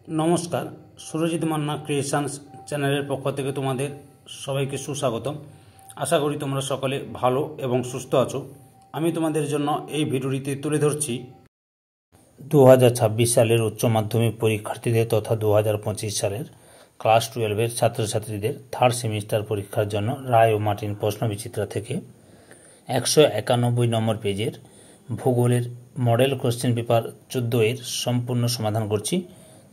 নমস্কার, সুরজিৎ মান্না ক্রিয়েশনস চ্যানেলের পক্ষ থেকে তোমাদের সবাইকে সুস্বাগতম। আশা করি তোমরা সকলে ভালো এবং সুস্থ আছো। আমি তোমাদের জন্য এই ভিডিওটিতে তুলে ধরছি 2026 সালের উচ্চ মাধ্যমিক পরীক্ষার্থীদের তথা 2025 সালের ক্লাস 12-এর ছাত্রছাত্রীদের থার্ড সেমিস্টার পরীক্ষার জন্য রায় ও মার্টিন প্রশ্নবিচিত্রা থেকে 191 নম্বর পেজের ভূগোলের মডেল কোশ্চেন পেপার 14-এর সম্পূর্ণ সমাধান করছি।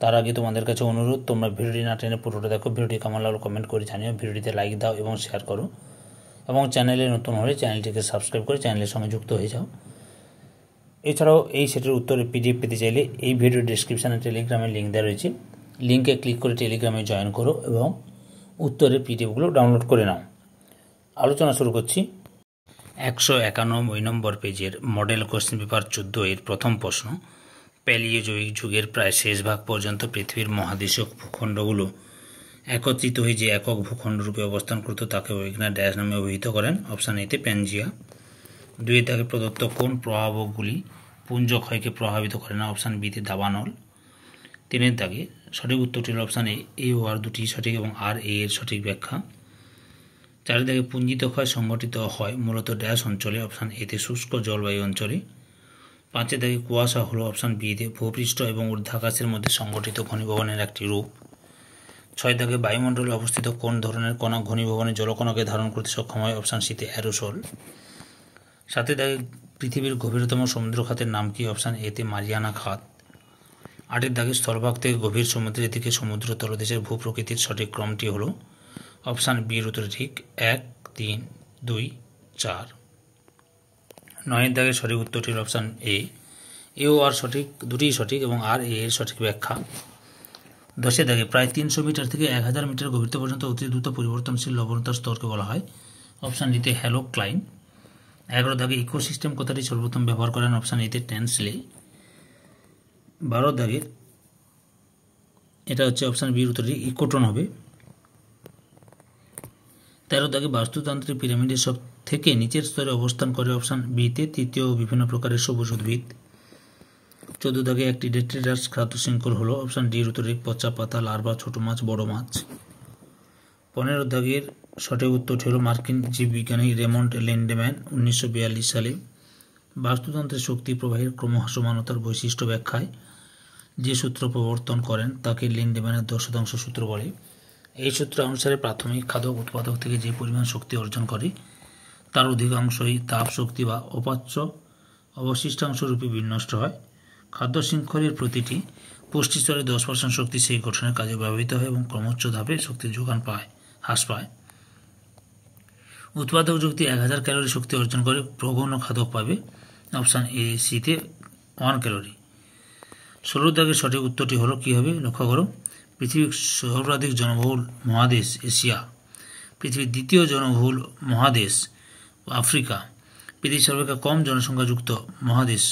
তার আগে তোমাদের কাছে অনুরোধ, তোমরা ভিডিওটি না টেনে পুরোটা দেখো। ভিডিওটি কেমন লাগলো কমেন্ট করে জানিও, ভিডিওটিতে লাইক দাও এবং শেয়ার করো, এবং চ্যানেলে নতুন হলে চ্যানেলটিকে সাবস্ক্রাইব করে চ্যানেলের সঙ্গে যুক্ত হয়ে যাও। এছাড়াও এই সেটের উত্তরে পিডিএফ পেতে চাইলে এই ভিডিওর ডেসক্রিপশানে টেলিগ্রামের লিঙ্ক দেওয়া রয়েছে, লিঙ্কে ক্লিক করে টেলিগ্রামে জয়েন করো এবং উত্তরের পিডিএফগুলো ডাউনলোড করে নাও। আলোচনা শুরু করছি। 191 নম্বর পেজের মডেল কোশ্চেন পেপার 14-এর প্রথম প্রশ্ন। প্যালিওজোয়িক যুগের প্রায় শেষ ভাগ পর্যন্ত পৃথিবীর মহাদেশীয় ভূখণ্ডগুলো একত্রিত হয়ে যে একক ভূখণ্ডরূপে অবস্থান করত তাকে বৈজ্ঞানিক ড্যাশ নামে অভিহিত করেন। অপশান এতে প্যানজিয়া। 2 তাকে প্রদত্ত কোন প্রভাবকগুলি পুঞ্জ ক্ষয়কে প্রভাবিত করে না? অপশান বিতে দাবানল। 3 দাগে সঠিক উত্তরটি হল অপশান এ ও আর দুটি সঠিক এবং আর এ এর সঠিক ব্যাখ্যা। 4 দাগে পুঞ্জিত ক্ষয় সংঘটিত হয় মূলত ড্যাশ অঞ্চলে? অপশান এতে শুষ্ক জলবায়ু অঞ্চলে। 5 দাগে কুয়াশা হলো অপশান বিতে ভূপৃষ্ঠ এবং ঊর্ধ্বাকাশের মধ্যে সংঘটিত ঘনীভবনের একটি রূপ। 6 দাগে বায়ুমণ্ডলে অবস্থিত কোন ধরনের কণা ঘনীভবনে জলকণাকে ধারণ করতে সক্ষম হয়? অপশান সিতে অ্যারোসল। 7 দাগে পৃথিবীর গভীরতম সমুদ্র খাতের নাম কি? অপশান এতে মারিয়ানা খাত। 8 দাগে স্থলভাগ থেকে গভীর সমুদ্রের দিকে সমুদ্র তলদেশের ভূপ্রকৃতির সঠিক ক্রমটি হলো? অপশান বির উত্তর ঠিক 1, 3, 2, 4। 9 দাগে সঠিক উত্তরটি হল অপশান এ ও আর সঠিক, দুটিই সঠিক এবং আর এ এর সঠিক ব্যাখ্যা। 10 দাগে প্রায় 300 মিটার থেকে 1000 মিটার গভীরতা পর্যন্ত অতি দ্রুত পরিবর্তনশীল লবণতার স্তরকে বলা হয়? অপশান ডিতে হ্যালোক্লাইন। 11 দাগে ইকোসিস্টেম কথাটি সর্বপ্রথম ব্যবহার করেন? অপশান এতে টেনসলে। 12 দাগের এটা হচ্ছে অপশান বির উত্তরটি ইকোটন হবে। 13 দাগে বাস্তুতান্ত্রিক পিরামিডের সব থেকে নিচের স্তরে অবস্থান করে? অপশান বিতে তৃতীয় বিভিন্ন প্রকারের সবুজ উদ্ভিদ। 14 দাগে একটি ডেট্রিটাস খাদ্য শৃঙ্খল হলো? অপশান ডির উত্তরে পচা পাতা, লার্ভা, ছোট মাছ, বড় মাছ। 15 দাগের সঠিক উত্তরটি হল মার্কিন জীববিজ্ঞানী রেমন্ড ল্যান্ডম্যান 1942 সালে বাস্তুতন্ত্রের শক্তি প্রবাহের ক্রমহ্রাসমানতার বৈশিষ্ট্য ব্যাখ্যায় যে সূত্র প্রবর্তন করেন তাকে ল্যান্ডম্যানের 10% সূত্র বলে। এই সূত্র অনুসারে প্রাথমিক খাদক উৎপাদক থেকে যে পরিমাণ শক্তি অর্জন করে তার অধিকাংশই তাপ শক্তি বা অপাচ্য অবশিষ্টাংশ রূপে বিনষ্ট হয়। খাদ্য শৃঙ্খলের প্রতিটি পুষ্টিস্তরে 10% শক্তি সেই গঠনের কাজে ব্যবহৃত হয় এবং ক্রমোচ্চ ধাপে শক্তির যোগান হ্রাস পায়। উৎপাদক যুক্তি 1000 ক্যালোরি শক্তি অর্জন করে, প্রগৌণ খাদক পাবে অপশান এ সিতে 1 ক্যালোরি। 16 দাগের সঠিক উত্তরটি হলো কী হবে? লক্ষ্য করো। পৃথিবীর সর্বাধিক জনবহুল মহাদেশ এশিয়া, পৃথিবীর দ্বিতীয় জনবহুল মহাদেশ আফ্রিকা, পৃথিবীর সর্বাপেক্ষা কম জনসংখ্যাযুক্ত মহাদেশ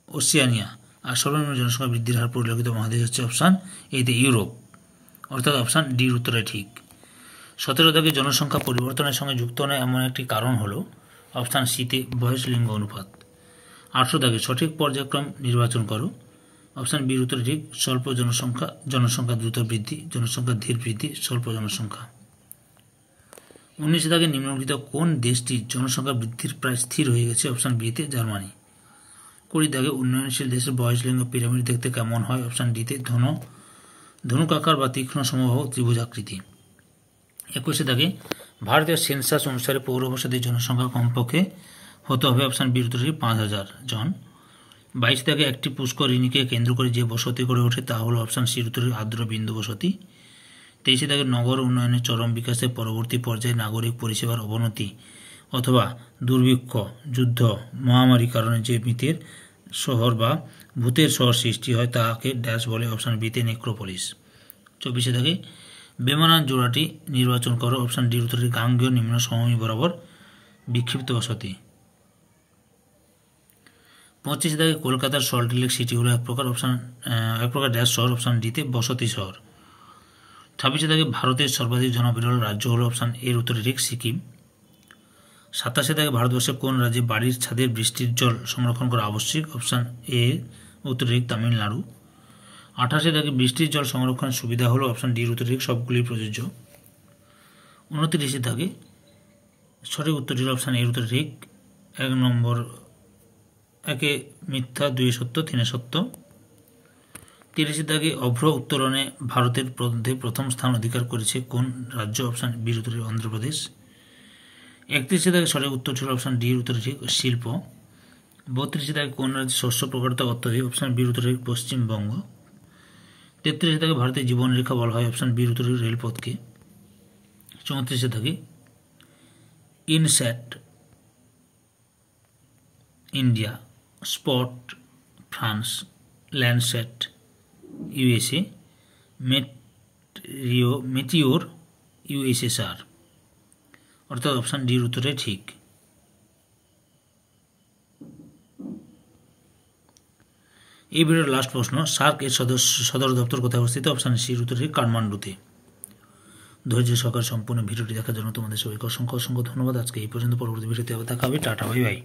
ওসিয়ানিয়া, আর সর্বনিম্ন জনসংখ্যা বৃদ্ধির হার পরিলক্ষিত মহাদেশ হচ্ছে অপশান এতে ইউরোপ, অর্থাৎ অপশান ডির উত্তরে ঠিক। 17 দাগে জনসংখ্যা পরিবর্তনের সঙ্গে যুক্ত নয় এমন একটি কারণ হলো? অপশান সিতে বয়স লিঙ্গ অনুপাত। 18 দাগে সঠিক পর্যায়ক্রম নির্বাচন করো? অপশান বির উত্তরে ঠিক স্বল্প জনসংখ্যা দ্রুত বৃদ্ধি, জনসংখ্যা ধীর বৃদ্ধি, স্বল্প জনসংখ্যা। 19 দাগে নিম্নলিখিত কোন দেশটি জনসংখ্যা বৃদ্ধির প্রায় স্থির হয়ে গেছে? অপশান বিতে জার্মানি। 20 দাগে উন্নয়নশীল দেশের বয়স লিঙ্গ পিরামিড দেখতে কেমন হয়? অপশান ডিতে ধনুকাকার বা তীক্ষ্ণ সমবাহু ত্রিভুজাকৃতি। 21 দাগে ভারতীয় সেন্সাস অনুসারে পৌর বসতির জনসংখ্যা কমপক্ষে হতে হবে? অপশান বির উত্তরে 5000 জন। 22 দাগে একটি পুষ্করিণীকে কেন্দ্র করে যে বসতি গড়ে ওঠে তা হলো? অপশান সির উত্তরে আর্দ্র বিন্দু বসতি। 23 দাগে নগর উন্নয়নের চরম বিকাশের পরবর্তী পর্যায়ে নাগরিক পরিষেবার অবনতি অথবা দুর্ভিক্ষ, যুদ্ধ, মহামারীর কারণে যে মিথের শহর বা ভূতের শহর সৃষ্টি হয় তাকে ড্যাশ বলে? অপশান বিতে নেক্রোপলিস। 24 দাগে বেমানান জোড়াটি নির্বাচন করো? অপশান ডির উত্তরে গাঙ্গেয় নিম্ন সমভূমি বরাবর বিক্ষিপ্ত বসতি। 25 দাগে কলকাতার সল্ট লেক সিটি হলো এক প্রকার ড্যাশ শহর? অপশান ডিতে বসতি শহর। 26 দাগে ভারতের সর্বাধিক জনবিরল রাজ্য হলো? অপশান এর উত্তরে ঠিক সিকিম। 27 দাগে ভারতবর্ষের কোন রাজ্যে বাড়ির ছাদের বৃষ্টির জল সংরক্ষণ করা আবশ্যিক? অপশান এ উত্তর ঠিক তামিলনাড়ু। 28 দাগে বৃষ্টির জল সংরক্ষণের সুবিধা হলো অপশান ডি উত্তর ঠিক সবগুলি প্রযোজ্য। 29 দাগে সঠিক উত্তরটি অপশান এর উত্তর ঠিক 1 নম্বর, 1 মিথ্যা 2 সত্য 3 সত্য। 30 দাগে অভ্র উত্তোলনে ভারতের মধ্যে প্রথম স্থান অধিকার করেছে কোন রাজ্য অপশান বি উত্তর ঠিক অন্ধ্রপ্রদেশ। 31 দাগে সঠিক উত্তর ছিল অপশান ডি উত্তর ঠিক শিল্প। 32 দাগে কোন রাজ্যে শস্য প্রকারতা অত্যাধিক অপশান বি উত্তর ঠিক পশ্চিমবঙ্গ। 33 দাগে ভারতের জীবনরেখা বলা হয় অপশান বি উত্তর ঠিক রেলপথকে। 34 দাগে INSAT India, SPOT France, Landsat USA, Meteor USSR, অর্থাৎ অপশান ডির উত্তরে ঠিক। এই ভিডিওর লাস্ট প্রশ্ন, সার্ক এর সদর দপ্তর কোথায় অবস্থিত অপশান সির উত্তর ঠিক কাঠমান্ডুতে। ধৈর্য সহকারে সম্পূর্ণ ভিডিওটি দেখার জন্য তোমাদের সবাইকে অসংখ্য অসংখ্য ধন্যবাদ। আজকে এই পর্যন্ত, পরবর্তী ভিডিওতে আবার দেখা হবে। Tata, bye bye.